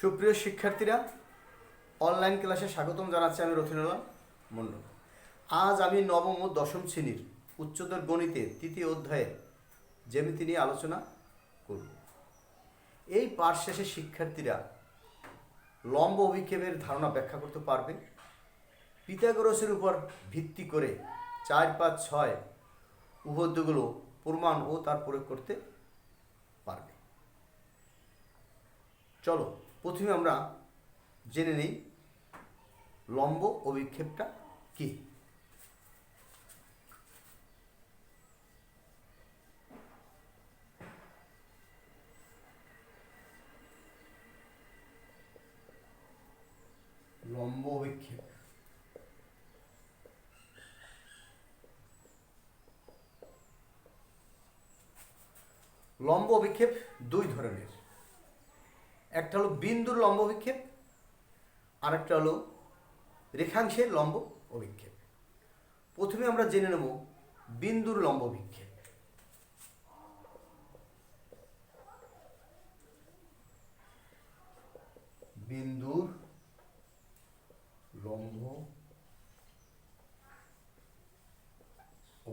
সুপ্রিয় শিক্ষার্থীরা, অনলাইন ক্লাসে স্বাগতম জানাচ্ছি। আমি রথিনুল্লাহ মণ্ডল। আজ আমি নবম ও দশম শ্রেণীর উচ্চতর গণিতের তৃতীয় অধ্যায়ে জ্যামিতি নিয়ে আলোচনা করব। এই পাঠ শেষে শিক্ষার্থীরা লম্ব অভিক্ষেপের ধারণা ব্যাখ্যা করতে পারবে। পিথাগোরাসের উপর ভিত্তি করে 4, 5, 6 উপপাদ্যগুলো প্রমাণ ও তার প্রয়োগ করতে পারবে। চলো প্রথমে আমরা জেনে নেই লম্ব অভিক্ষেপটা কি। লম্ব অভিক্ষেপ লম্ব অভিক্ষেপ দুই ধরনের। একটা হলো বিন্দুর লম্ব অভিক্ষেপ, আর একটা হলো রেখাংশের লম্ব অভিক্ষেপ। প্রথমে আমরা জেনে নেব বিন্দুর লম্ব অভিক্ষেপ। বিন্দুর লম্ব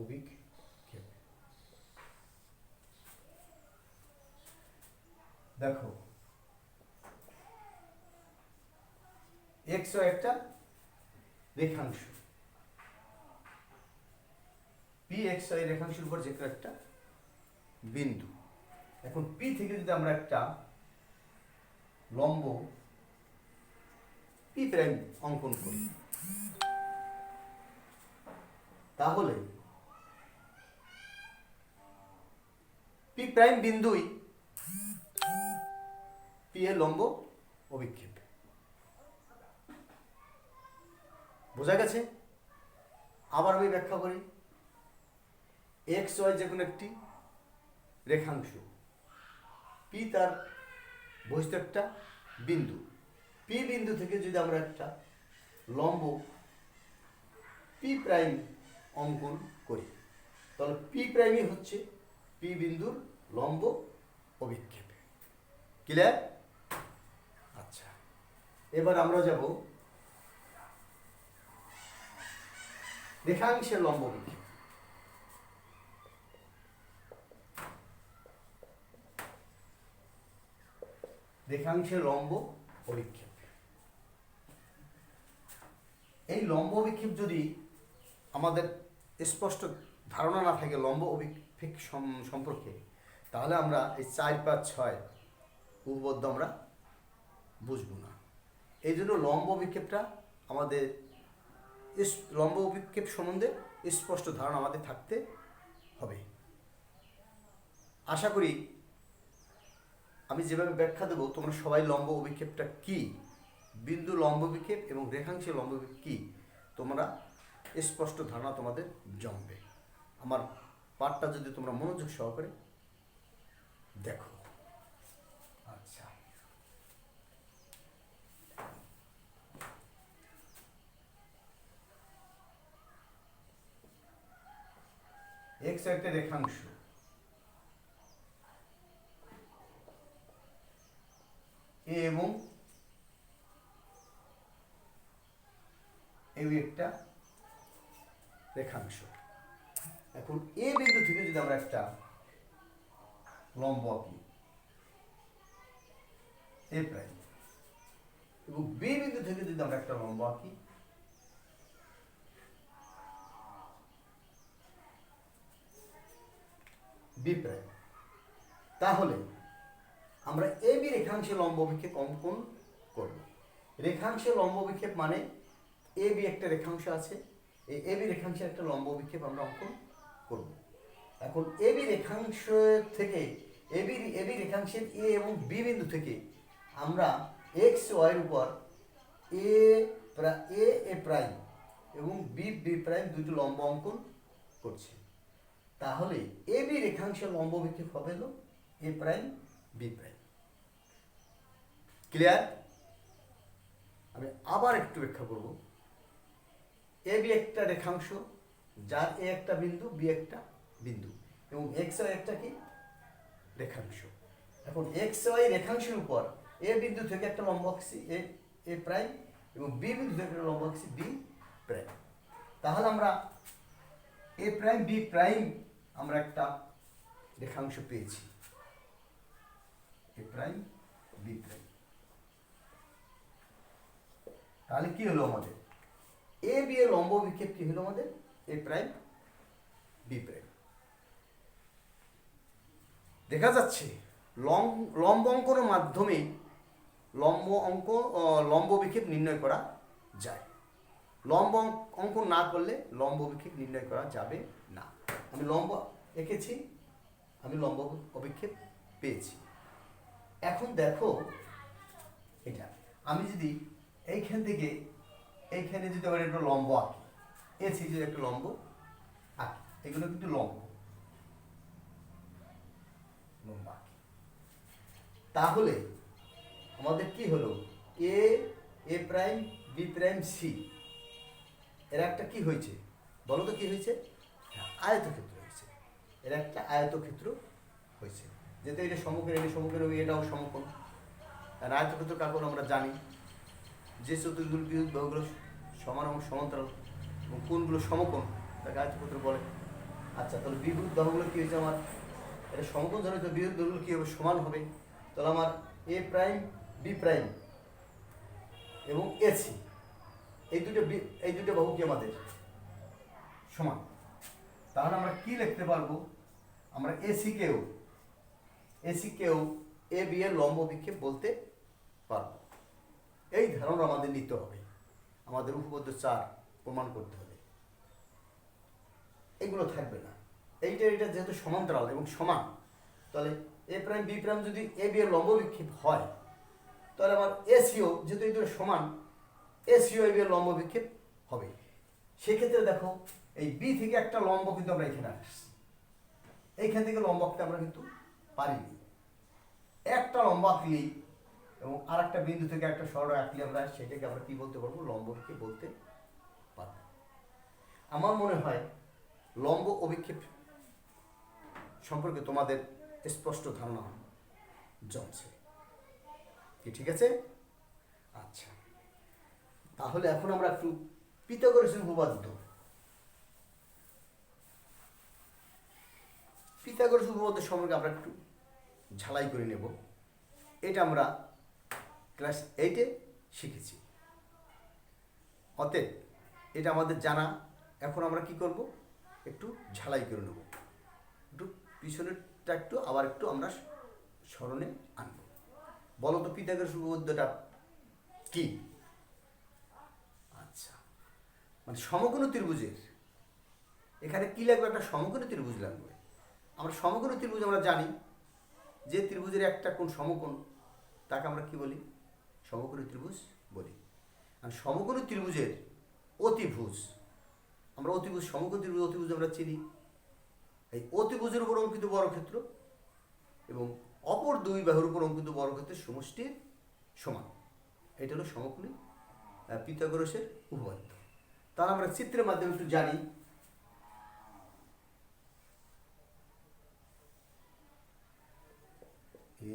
অভিক্ষেপ। দেখো, এক্স একটা রেখাংশ, পি এক্স ওয়াই রেখাংশের উপর যে কোনো একটা বিন্দু। এখন পি থেকে যদি আমরা একটা লম্ব পি প্রাইম অঙ্কন করি, তাহলে পি প্রাইম বিন্দুই পি এর লম্ব অভিক্ষেপ। বোঝা গেছে? আবার আমি ব্যাখ্যা করি। এক্স ওয়াই যে কোনো একটি রেখাংশ, পি তার বহিস্থ একটা বিন্দু, পি বিন্দু থেকে যদি আমরা একটা লম্ব পি প্রাইম অঙ্কন করি, তাহলে পি প্রাইমই হচ্ছে পি বিন্দুর লম্ব অভিক্ষেপ। ক্লিয়ার? আচ্ছা, এবার আমরা যাব রেখাংশের লম্ব অভিক্ষেপ। রেখাংশের লম্ব অভিক্ষেপ। এই লম্ব অভিক্ষেপ যদি আমাদের স্পষ্ট ধারণা না থাকে লম্ব অভিক্ষেপ সম্পর্কে, তাহলে আমরা এই 4, 5, 6 উপপাদ্য আমরা বুঝবো না। এই জন্য লম্ব অভিক্ষেপটা আমাদের লম্ব অভিক্ষেপ সম্বন্ধে স্পষ্ট ধারণা আমাদের থাকতে হবে। আশা করি আমি যেভাবে ব্যাখ্যা দেবো তোমরা সবাই লম্ব অভিক্ষেপটা কি, বিন্দু লম্ব অভিক্ষেপ এবং রেখাংশের লম্ব অভিক্ষেপ কি, তোমরা স্পষ্ট ধারণা তোমাদের জমবে। আমার পাঠটা যদি তোমরা মনোযোগ সহকারে দেখো। আচ্ছা, এক্স একটা রেখাংশ, এ এবং এ একটা রেখাংশ। এখন এ বিন্দু থেকে যদি আমরা একটা লম্ব আঁকি এ প্রাইম, এবং বি বিন্দু থেকে যদি আমরা একটা লম্ব আঁকি বি প্রাইম, তাহলে আমরা এ বি রেখাংশে লম্ব অভিক্ষেপ অঙ্কন করব। রেখাংশে লম্ব অভিক্ষেপ মানে এ বি একটা রেখাংশ আছে, এই এ বি রেখাংশের একটা লম্ব অভিক্ষেপ আমরা অঙ্কন করব। এখন এ বি রেখাংশ থেকে এ বি রেখাংশের এ এবং বি বিন্দু থেকে আমরা এক্স ওয়াইয়ের উপর এ প্রাইম এবং বি প্রাইম দুটো লম্ব অঙ্কন করছি। তাহলে এ বি রেখাংশের লম্ব অভিক্ষেপ হবে হলো এ প্রাইম বি প্রাইম। ক্লিয়ার? আমি আবার একটু ব্যাখ্যা করব। এ বি একটা রেখাংশ, যার এ একটা বিন্দু, বি একটা বিন্দু, এবং এক্স ওয়াই একটা কি রেখাংশ। এখন এক্স ওয়াই রেখাংশের উপর এ বিন্দু থেকে একটা লম্ব আঁকছি এ প্রাইম, এবং বি বিন্দু থেকে একটা লম্ব আঁকছি বি প্রাইম। তাহলে আমরা এ প্রাইম বি প্রাইম আমরা একটা রেখাংশ পেয়েছি, এ প্রাইম বি প্রাইম। তাহলে কি হলো আমাদের, এ বি এর লম্ব বিক্ষেপ কি হলো আমাদের, এ প্রাইম বি প্রাইম। দেখা যাচ্ছে লম্ব অঙ্কনের মাধ্যমে লম্ব বিক্ষেপ নির্ণয় করা যায়। লম্ব অঙ্কন না করলে লম্ব বিক্ষেপ নির্ণয় করা যাবে না। আমি লম্ব এঁকেছি, আমি লম্ব অভিক্ষেপ পেয়েছি। এখন দেখো এটা, আমি যদি এইখান থেকে এইখানে যদি আবার একটা লম্ব আঁকি, এসি যদি একটা লম্ব আঁকি, এগুলো কিন্তু লম্ব আঁকি, তাহলে আমাদের কি হলো, এ প্রাইম বি প্রাইম সি এর একটা কি হয়েছে বলো তো, কি হয়েছে, আয়তক্ষেত্র হয়েছে। এর একটা আয়তক্ষেত্র হয়েছে, যেহেতু এটা সমকোণ, এটা সমকোণ, এটাও সমকোণ। আর আয়তক্ষেত্র কাকে আমরা জানি, যে চতুর্ভুজ বিহুত বাহুগুলো সমান এবং সমান্তরাল এবং কোণগুলো সমকোণ তাকে আয়তক্ষেত্র বলে। আচ্ছা, তাহলে বিহুত বাহুগুলো কি হয়েছে আমার, এটা সমকোণ জানি, তো বিহুত বাহুগুলো কি হবে, সমান হবে। তাহলে আমার এ প্রাইম বি প্রাইম এবং এসি এই দুটো বাহু কি আমাদের সমান। তাহলে আমরা কি লিখতে পারবো, আমরা এসিকেও এ বি এর লম্ব বিক্ষেপ বলতে পারবো। এই ধারণা আমাদের নিতে হবে, আমাদের উপপাদ্য 4 প্রমাণ করতে হবে। এগুলো থাকবে না, এইটা যেহেতু সমান্তরাল এবং সমান, তাহলে এ প্রাইম বি প্রাইম যদি এ বি এর লম্ব বিক্ষেপ হয়, তাহলে আমার এসিও যেহেতু এই দুটো সমান, এসিও এ বি এর লম্ব বিক্ষেপ হবে। সেক্ষেত্রে দেখো এই বি থেকে একটা লম্ব কিন্তু আমরা এখানে আসছি, এইখান থেকে লম্ব আঁকতে আমরা কিন্তু পারিনি। একটা লম্ব আঁকলেই এবং আর একটা বিন্দু থেকে একটা সরল আঁকলে আমরা সেটাকে আমরা কি বলতে পারবো, লম্ব বিক্ষেপ বলতে পারবো। আমার মনে হয় লম্ব অভিক্ষেপ সম্পর্কে তোমাদের স্পষ্ট ধারণা জমছে কি, ঠিক আছে? আচ্ছা, তাহলে এখন আমরা একটু পিথাগোরাসের উপপাদ্য সম্পর্কে আমরা একটু ঝালাই করে নেব। এটা আমরা ক্লাস 8-এ শিখেছি, অতএব এটা আমাদের জানা। এখন আমরা কি করব, একটু ঝালাই করে নেব, একটু পিছনেরটা একটু আবার একটু আমরা স্মরণে আনব। বলো তো পিথাগোরাস উপপাদ্যটা কি? আচ্ছা, মানে সমকোণ ত্রিভুজের এখানে কি লাগবে, একটা সমকোণ ত্রিভুজ লাগবে। আমরা সমকোণ ত্রিভুজ আমরা জানি, যে ত্রিভুজের একটা কোণ সমকোণ তাকে আমরা কি বলি, সমকোণ ত্রিভুজ বলি। আর সমকোণ ত্রিভুজের অতিভুজ, আমরা অতিভুজ, সমকোণ ত্রিভুজ অতিভুজ আমরা চিনি। এই অতিভুজের উপর অঙ্কিত বর্গক্ষেত্র এবং অপর দুই বাহুর উপর অঙ্কিত বর্গক্ষেত্রের সমষ্টির সমান, এটা হলো সমকোণী পিথাগোরাসের উপপাদ্য। তাহলে আমরা চিত্রের মাধ্যমে একটু জানি।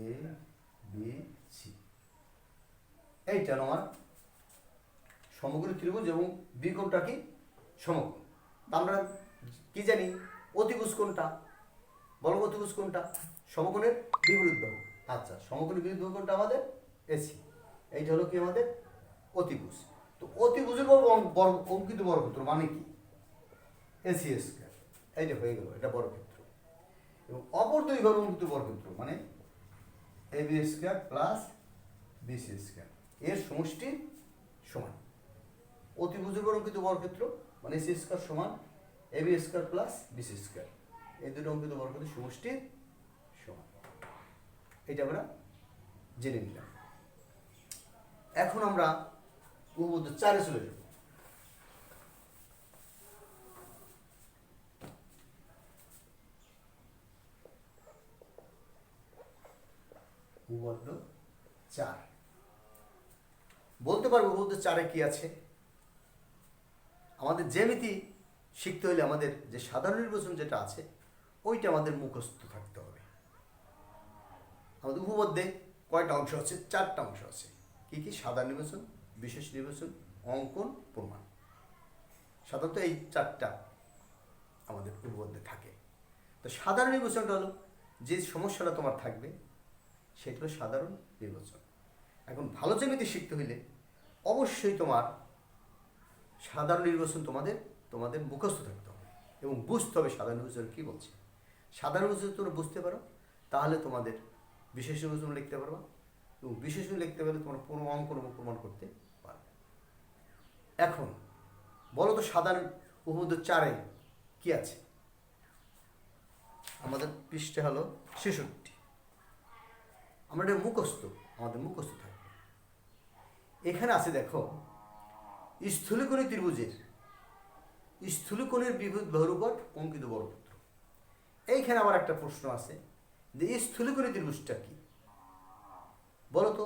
এ বি সি, এইটা আমার সমকোণ ত্রিভুজ এবং বি কোণটা কি সমকোণ। আমরা কি জানি, অতিভুজ কোণটা, বলো অতিভুজ কোণটা, সমকোণের বিপরীত বাহু। আচ্ছা, সমকোণের বিপরীত বাহু কোণটা আমাদের এসি, এইটা হলো কি আমাদের অতিভুজ। তো অতিভুজের অঙ্কিত বর্গক্ষেত্র মানে কি, এসি স্কয়ার, এইটা হয়ে গেল, এটা বর্গক্ষেত্র। এবং অপর দুই বাহুর অঙ্কিত বর্গক্ষেত্র মানে A B square plus BC square এর সমষ্টি সমান। অতিভুজের উপর অঙ্কিত বর্গক্ষেত্র মানে এসি স্কয়ার সমান A B square plus BC square, এই দুটো অঙ্কিত বর্গক্ষেত্রের সমষ্টির সমান। এটা আমরা জেনে নিলাম। এখন আমরা উপপাদ্য 4-এ চলে যাব। উপপাদ্য 4 বলতে পারবো উপপাদ্য 4-এ কি আছে। আমাদের জ্যামিতি শিখতে হলে আমাদের যে সাধারণ নির্বাচন যেটা আছে ওইটা আমাদের মুখস্থ থাকতে হবে। আমাদের উপপাদ্যে কয়টা অংশ আছে? 4টা অংশ আছে। কি কি? সাধারণ নির্বাচন, বিশেষ নির্বাচন, অঙ্কন, প্রমাণ। সাধারণত এই 4টা আমাদের উপপাদ্যে থাকে। তো সাধারণ নির্বাচনটা হলো যে সমস্যাটা তোমার থাকবে সেটা হলো সাধারণ নির্বাচন। এখন ভালো জ্যামিতি শিখতে হইলে অবশ্যই তোমার সাধারণ নির্বাচন তোমাদের মুখস্থ থাকতে হবে এবং বুঝতে হবে সাধারণ নির্বাচন কী বলছে। সাধারণ নির্বাচন তোমরা বুঝতে পারো তাহলে তোমাদের বিশেষ নির্বাচন লিখতে পারবা, এবং বিশেষ লিখতে পারলে তোমার কোনো অঙ্কন প্রমাণ করতে পারবে। এখন বলো তো সাধারণ উপপাদ্য 4-এ কি আছে? আমাদের পৃষ্ঠে হলো 66। আমরা এটা আমাদের মুখস্থ থাকবে। এখানে আছে দেখো, স্থূলকোণী ত্রিভুজের স্থূলকোণের বিপরীত বাহুর উপর অঙ্কিত বর্গক্ষেত্র। এইখানে আবার একটা প্রশ্ন আছে যে স্থূলকোণী ত্রিভুজটা কি? বলো তো,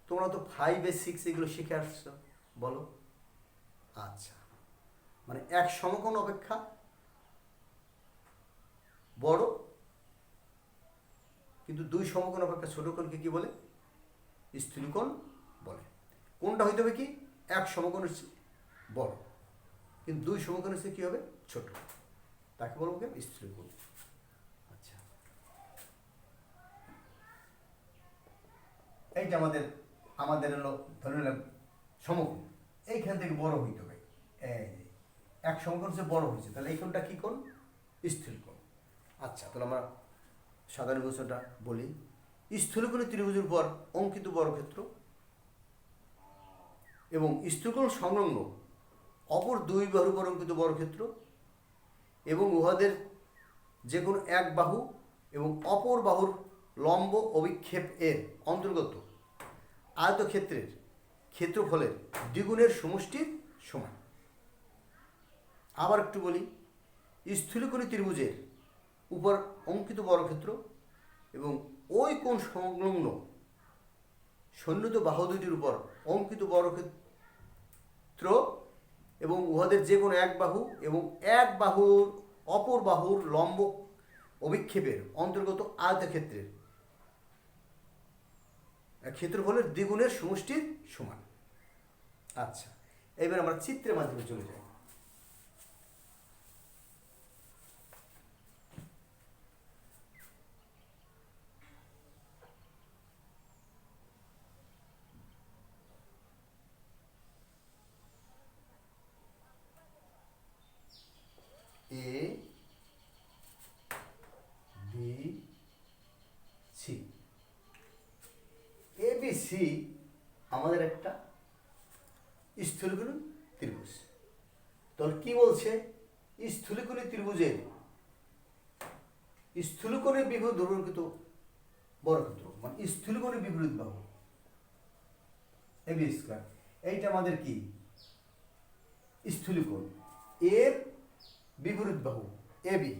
তোমরা তো 5 আর 6 এগুলো শিখে আসছো, বলো। আচ্ছা, মানে এক সমকোণ অপেক্ষা বড় কিন্তু 2 সমকোণ অপেক্ষা ছোট কোণকে কি বলে? স্থূলকোণ বলে। কোনটা হইতে হবে কি? এক সমকোণের বড় কিন্তু 2 সমকোণের চেয়ে কি হবে? ছোট, তাকে বলবো কি? স্থূলকোণ। আচ্ছা, এইটা আমাদের হলো ধরে নিলাম সমকোণ, এইখান থেকে বড় হইতে হবে। এই এক সমকোণ চেয়ে বড় হয়েছে, তাহলে এই কোণটা কি কোণ? স্থূলকোণ। আচ্ছা, তাহলে আমরা সাধারণ নির্বাচনটা বলি। স্থূলকোণী ত্রিভুজের উপর অঙ্কিত বর্গক্ষেত্র এবং স্থূলকোণ সংলগ্ন অপর 2 বাহুর উপর অঙ্কিত বর্গক্ষেত্র এবং উহাদের যে কোনো এক বাহু এবং অপর বাহুর লম্ব অভিক্ষেপ এর অন্তর্গত আয়তক্ষেত্রের ক্ষেত্রফলের দ্বিগুণের সমষ্টির সমান। আবার একটু বলি, স্থূলকোণী ত্রিভুজের উপর অঙ্কিত বর্গক্ষেত্র এবং ওই কোণ সংলগ্ন সন্নিহিত বাহু দুটির উপর অঙ্কিত বর্গক্ষেত্র এবং উহাদের যে কোনো এক বাহু এবং এক বাহুর অপর বাহুর লম্ব অভিক্ষেপের অন্তর্গত আয়তক্ষেত্রের ক্ষেত্রফলের দ্বিগুণের সমষ্টির সমান। আচ্ছা, এবার আমরা চিত্রের মাধ্যমে চলে যাই। A B C, A B C আমাদের একটা স্থূলকোণী ত্রিভুজ। তাহলে কি বলছে? স্থূলকোণী ত্রিভুজের স্থূলকোণের বিপরীত অঙ্কিত বর্গক্ষেত্র মানে স্থূলকোণের বিপরীত বাহু এ বি স্কয়ার, এইটা আমাদের কি? স্থূলকোণ। এর বিপরীত বাহু এ বি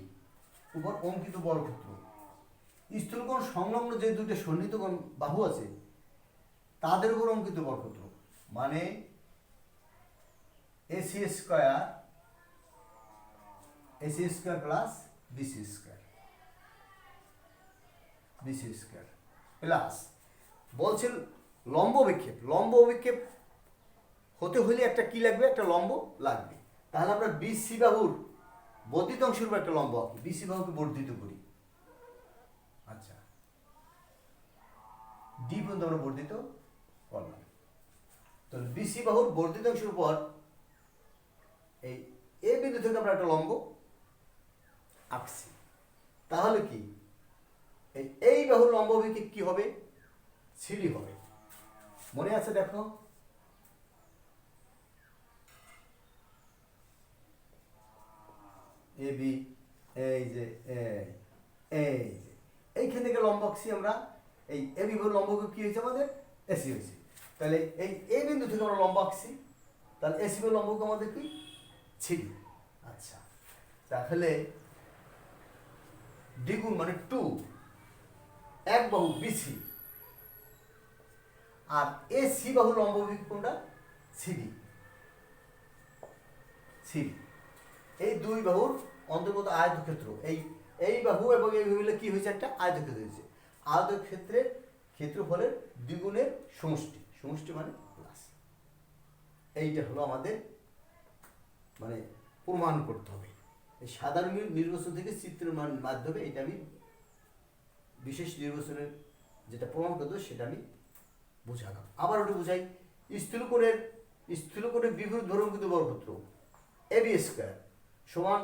উপর অঙ্কিত বর্গক্ষেত্র। স্থূলকোণ সংলগ্ন যে দুটো সন্নিহিত বাহু আছে তাদের উপর অঙ্কিত বর্গক্ষেত্র মানে AC square plus BC square plus বলছেন লম্ব অভিক্ষেপ হতে হলে একটা কি লাগবে? একটা লম্ব লাগবে। তাহলে আমরা বিসি বাহুর বর্ধিত অংশের উপর একটা লম্ব আঁকি, বিসি বাহুকে বর্ধিত করি। আচ্ছা, ডি পর্যন্ত আমরা বর্ধিত করলাম। তাহলে বিসি বাহুর বর্ধিত অংশের উপর এই এ বিন্দু থেকে আমরা একটা লম্ব আঁকছি। তাহলে কি এই বাহুর লম্ব অভিক্ষেপ কি হবে? সিডি হবে। মনে আছে? দেখো, এ বি, এই যে এইখান থেকে লম্ব আঁকছি আমরা। এই এ বি বাহুর লম্ব কি হয়েছে? আমাদের এসি হয়েছে। তাহলে এই এ বিন্দু থেকে আমরা লম্ব আঁকছি, তাহলে এসি বাহুর লম্ব আমাদের কি? সিডি। আচ্ছা, তাহলে দ্বিগুণ মানে 2 এক বাহু বিসি আর এসি বাহুর লম্ব অভিক্ষেপ কোনটা? সিডি। এই 2 বাহুর অন্তর্গত আয়তক্ষেত্র, এই বাহু এবং এই বাহু মিলে কি হয়েছে? একটা আয়তক্ষেত্র হয়েছে। আয়তক্ষেত্রের ক্ষেত্রফলের দ্বিগুণের সমষ্টি, সমষ্টি মানে প্লাস। এইটা হলো আমাদের মানে প্রমাণ করতে হবে। এই সাধারণ নির্বাচন থেকে চিত্রের মাধ্যমে এটা আমি বিশেষ নির্বাচনের যেটা প্রমাণ করতে সেটা আমি বোঝালাম। আবার ওটা বোঝাই, স্থূলকোণের বিপরীত ধর্মকৃত বর্গক্ষেত্র এবি স্কয়ার সমান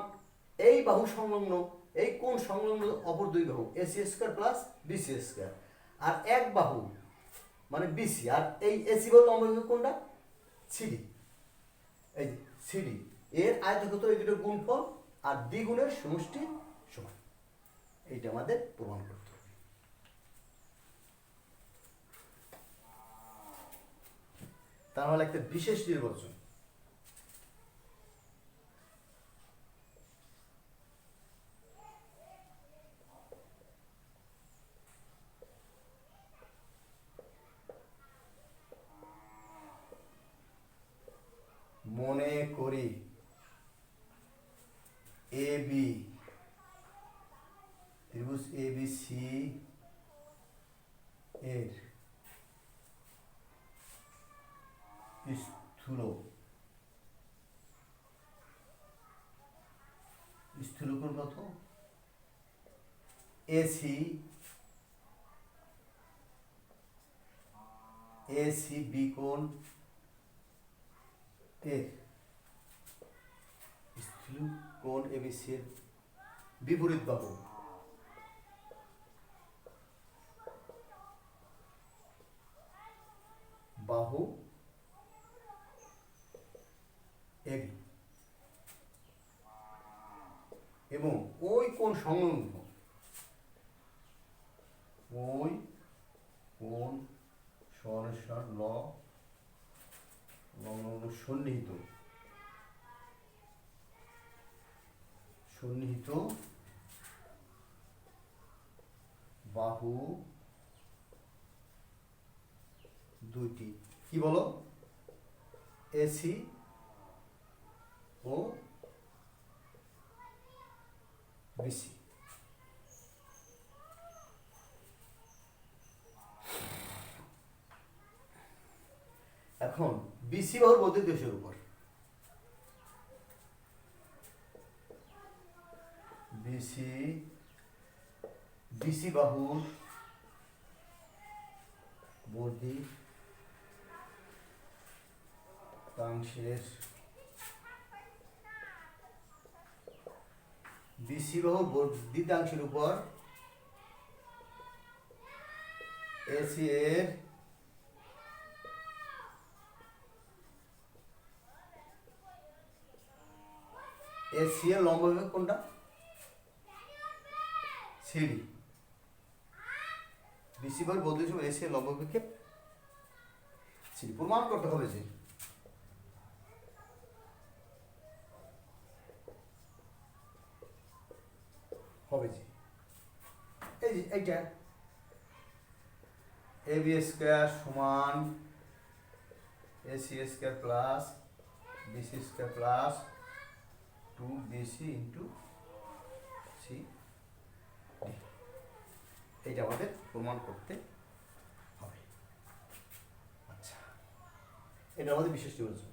এই বাহু সংলগ্ন এই কোণ সংলগ্ন অপর দুই বাহু AC square plus BC square, আর এক বাহু মানে বিসি, আর এই এসি বাহু লম্ব কোণটা সিডি, এই সিডি এর আয়তক্ষেত্র এই দুটো গুণফল আর দ্বিগুণের সমষ্টি সমান। এইটা আমাদের প্রমাণ করতে হবে। তার মানে একটা বিশেষ নির্বাচন। মনে করি এ বি ত্রিভুজ এ বি সি এর স্থূলকোণ কত? এসি বি কোণ এর স্থূলকোণ এবিসি এর বিপরীত বাহু এবি এবং ওই কোণ সংলগ্ন ওই কোণ সরসার সন্নিহিত বাহু দুইটি কি বলো? এসি ও বিসি। এখন বিসি বাহুর বর্ধিত দেশের উপর বিসি বাহুর বর্ধিতাংশের উপর এসি এর লম্ব বিভাগ কোনটা? সিডি। বিসি বাহুর বর্ধিত এসি এর লম্ব বিক্ষেপ সিডি। প্রমাণ করতে হবে যে এই যে এইটা এবি স্কয়ার সমান AC square plus BC square plus 2bc into C, এইটা আমাদের প্রমাণ করতে হবে। আচ্ছা, এটা আমাদের বিশেষ নির্বাচন।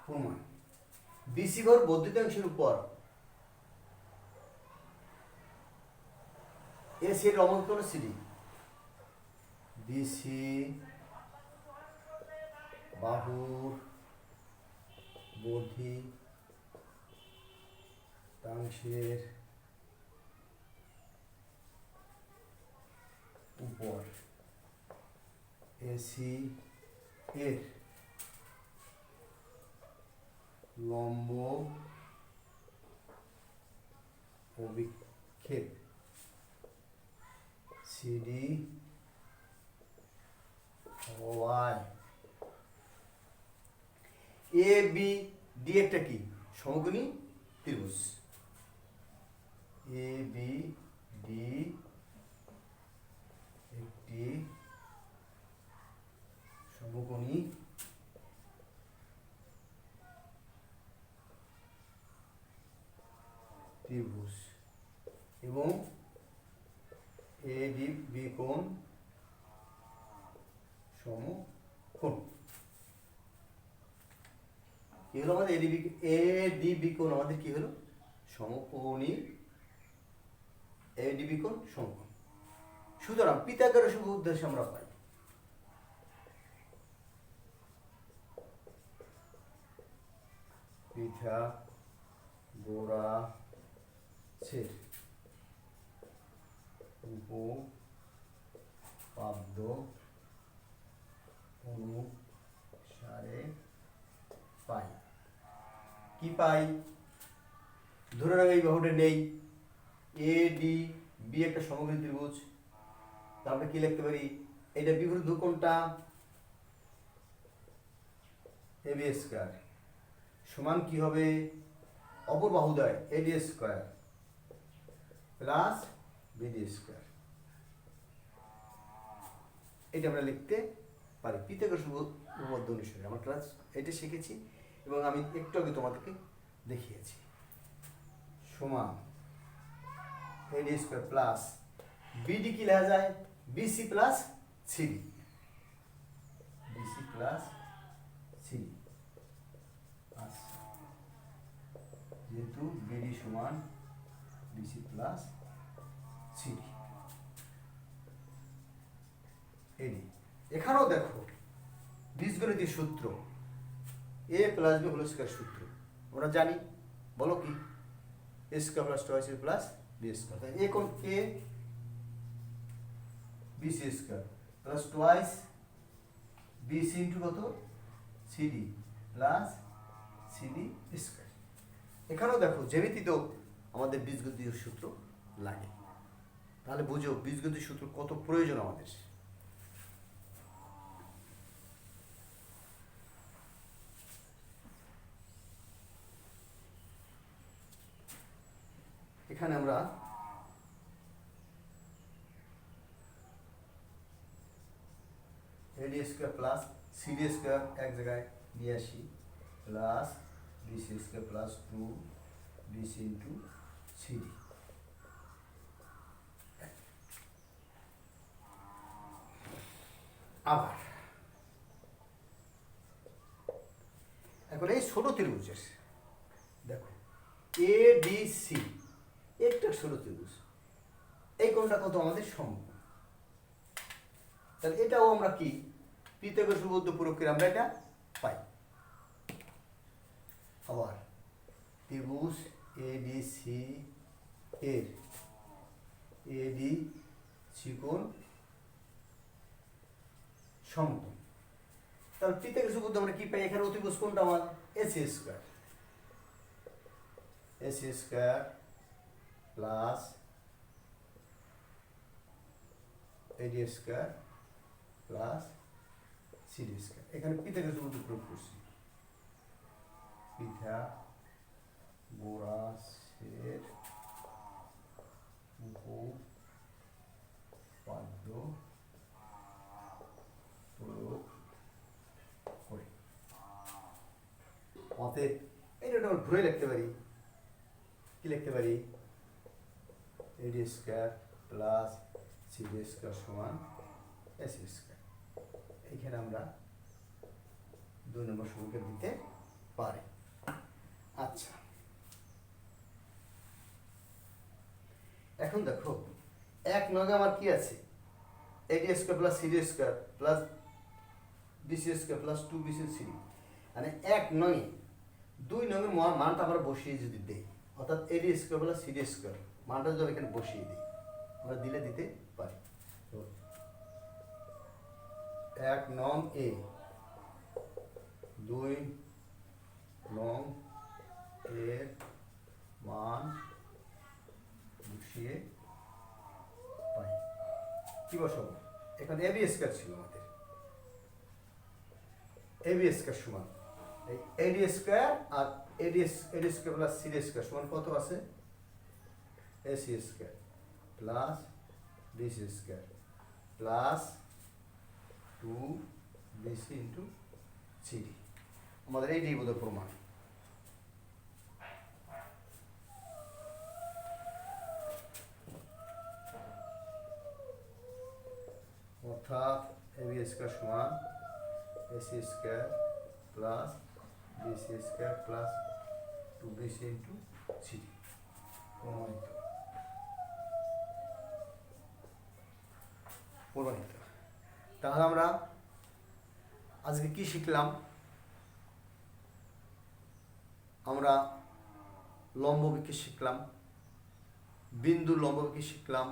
প্রমাণ বিসি বাহুর বর্ধিতাংশের উপর এসি এর লম্ব কোণ সিডি। বিসি বাহুর বর্ধিতাংশের উপর এসি এর লম্ব অভিক্ষেপ সিডি হওয়ায় এ বি ডি একটা কি সমকোণী ত্রিভুজ। এ বি ডি একটি সমকোণী ত্রিভুজ এবং এডিবি কোণ সমকোণ। কি হলো আমাদের এডিবি কোণ আমাদের কি হলো? সমকোণী এডিবি কোণ সমকোণ। সুতরাং পিথাগোরাস উপপাদ্য আমরা পাই পিথাগোরাসের উপপাদ্য অনুসারে পাই কি পাই? ধরে রাখ এই বাহুটা নেই, এ ডি বি একটা সমকোণী ত্রিভুজ, তারপরে কি লিখতে পারি? এটা বিপরীত কোণটা এবি স্কয়ার সমান কি হবে? অপর বাহুদ্বয় এডি স্কয়ার প্লাস বিডি স্কয়ার। এটা আমরা লিখতে পারি পিথাগোরাস উপপাদ্য অনুসারে। আমরা ক্লাস এটা শিখেছি এবং আমি একটু আগে তোমাদেরকে দেখিয়েছি। সমান এডি স্কয়ার প্লাস বিডি কি লেখা যায়? BC plus CD, BC plus CD. আচ্ছা, যেহেতু বিডি সমান বিসি প্লাস সিডি এডি। এখানেও দেখো বীজগণিতের সূত্র A plus B whole square সূত্র আমরা জানি। বলো কি? A square plus two A plus B square. এ কোণ কে? BC square plus twice BC into কত? CD plus CD square. এখানেও দেখো জ্যামিতিতেও আমাদের বীজগণিতীয় সূত্র লাগে। তাহলে বুঝো বীজগণিতীয় সূত্র কত প্রয়োজন আমাদের। এখানে আমরা AD square plus CD square এক জায়গায় নিয়ে আসি plus BC square plus two BC into CD. আবার এখন এই ছোট ত্রিভুজের দেখো এডিসি একটা ছোট ত্রিভুজ, এই কোণটা কত? আমাদের সমকোণ। তাহলে এটাও আমরা কি পিথাগোরাস উপপাদ্য প্রয়োগ করে আমরা এটা পাই। আবার ত্রিভুজ এডিসি এর এডিসি কোণ সমকোণ। তাহলে পিথাগোরাস উপপাদ্য আমরা কি পাই? এখানে অতিভুজ কোণটা আমার AC square, AC square plus AD square plus CD square. এখানে পিথাগোরাস উপপাদ্য প্রয়োগ করছি। পিথাগোরাসের উপপাদ্য প্রয়োগ করে অতএব এটা আমরা ঘুরে লিখতে পারি। কি লিখতে পারি? এডি স্কয়ার প্লাস সিডি স্কয়ার সমান এসি স্কয়ার। এইখানে আমরা 2 নম্বর সমীকরণ দিতে পারি। আচ্ছা, এখন দেখো এক নগে আমার কি আছে? AD square plus CD square plus BC square plus two BC CD. মানে এক নয় 2 নঙের মানটা আমরা বসিয়ে যদি দেই, অর্থাৎ এডি স্কয়ার প্লাস সিডি স্কয়ার মানটা যদি এখানে বসিয়ে দিই, আমরা দিলে দিতে পারি। তো 1 নং এ 2 নং এর মান বসিয়ে পাই। কি বসাবো? এখানে এবি স্কয়ার ছিল আমাদের, এবি স্কয়ার সমান এই এডি স্কয়ার আর AD square plus CD square সমান কত আছে? AC square plus BC square plus 2 BC into CD. আমাদের এইটাই বোধহয় প্রমাণ। অর্থাৎ এবি স্কোয়ার সমান AC square plus BC square plus 2bc into CD প্রমাণিত। প্রমাণিত। তাহলে আমরা আজকে কি শিখলাম? আমরা লম্ববিক্ষেপ শিখলাম, বিন্দু লম্ববিক্ষেপ শিখলাম,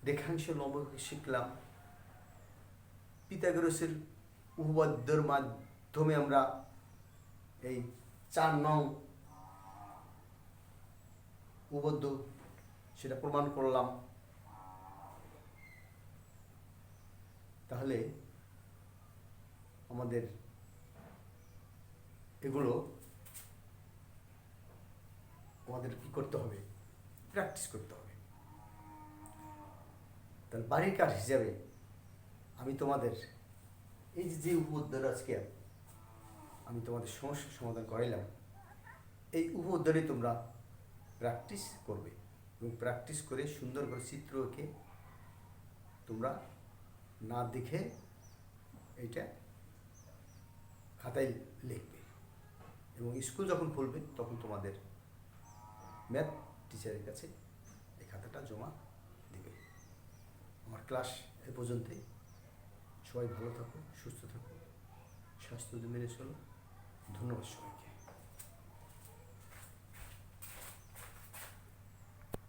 রেখাংশের লম্ববিক্ষেপ শিখলাম, পিথাগোরাসের উপপাদ্যের মাধ্যমে আমরা এই 4 নং উপপাদ্য সেটা প্রমাণ করলাম। তাহলে আমাদের এগুলো আমাদের কি করতে হবে? প্র্যাকটিস করতে হবে। তাহলে বাড়ির কাজ হিসাবে আমি তোমাদের এই যে উপপাদ্যটা আজকে আমি তোমাদের সমস্যার সমাধান করাইলাম, এই উপপাদ্যটি তোমরা প্র্যাকটিস করবে এবং প্র্যাকটিস করে সুন্দর করে চিত্র এঁকে তোমরা না দেখে এইটা খাতায় লিখবে এবং স্কুল যখন খুলবে তখন তোমাদের ম্যাথ টিচারের কাছে এই খাতাটা জমা দিবে। আমার ক্লাস এ পর্যন্তই। সবাই ভালো থাকো, সুস্থ থাকো, স্বাস্থ্য মেনে চলো। ধন্যবাদ সবাইকে।